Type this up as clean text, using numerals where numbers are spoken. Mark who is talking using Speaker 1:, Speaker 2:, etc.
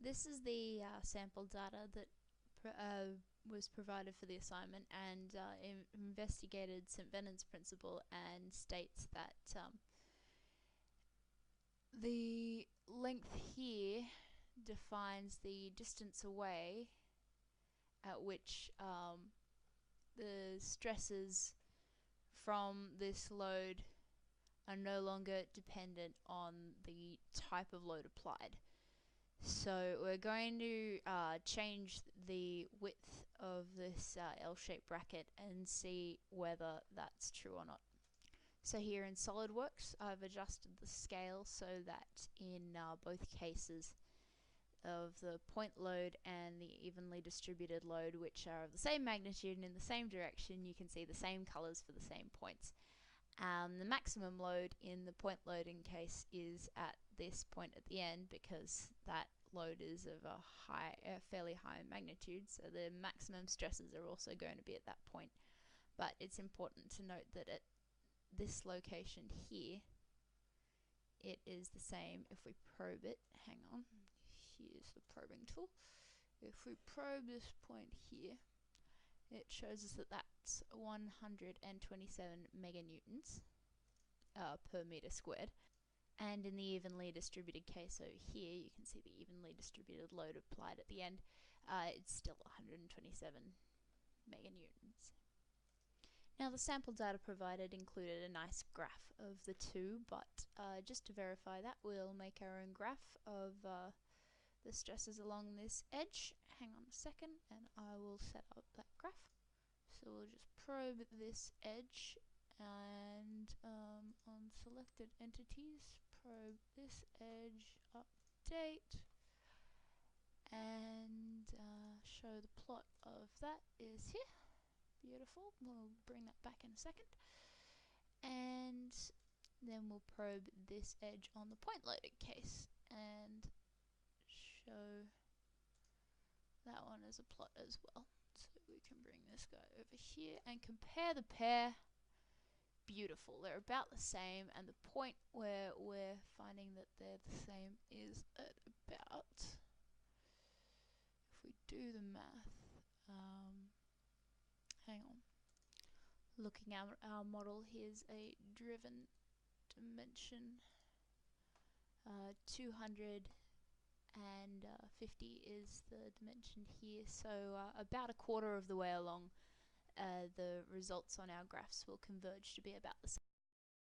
Speaker 1: this is the sample data that was provided for the assignment, and investigated St. Venant's principle, and states that the length here defines the distance away at which the stresses from this load are no longer dependent on the type of load applied. So we're going to change the width of this L-shaped bracket and see whether that's true or not. So here in SolidWorks, I've adjusted the scale so that in both cases of the point load and the evenly distributed load, which are of the same magnitude and in the same direction, you can see the same colors for the same points. The maximum load in the point loading case is at this point at the end, because that load is of a fairly high magnitude, so the maximum stresses are also going to be at that point. But it's important to note that at this location here, it is the same if we probe it. Hang on, here's the probing tool. If we probe this point here, it shows us that that's 127 meganewtons per meter squared. And in the evenly distributed case over here, you can see the evenly distributed load applied at the end. It's still 127 meganewtons. Now the sample data provided included a nice graph of the two, but just to verify that, we'll make our own graph of the stresses along this edge. Hang on a second and I will set up that graph. So we'll just probe this edge, and on selected entities, probe this edge, update, and show the plot of that is here. Beautiful. We'll bring that back in a second, and then we'll probe this edge on the point loaded case and show that one as a plot as well. So we can bring this guy over here and compare the pair. Beautiful, they're about the same, and the point where we're finding that they're the same is at about, if we do the math, hang on, looking at our model, here's a driven dimension, 250 is the dimension here, so about a quarter of the way along, the results on our graphs will converge to be about the same.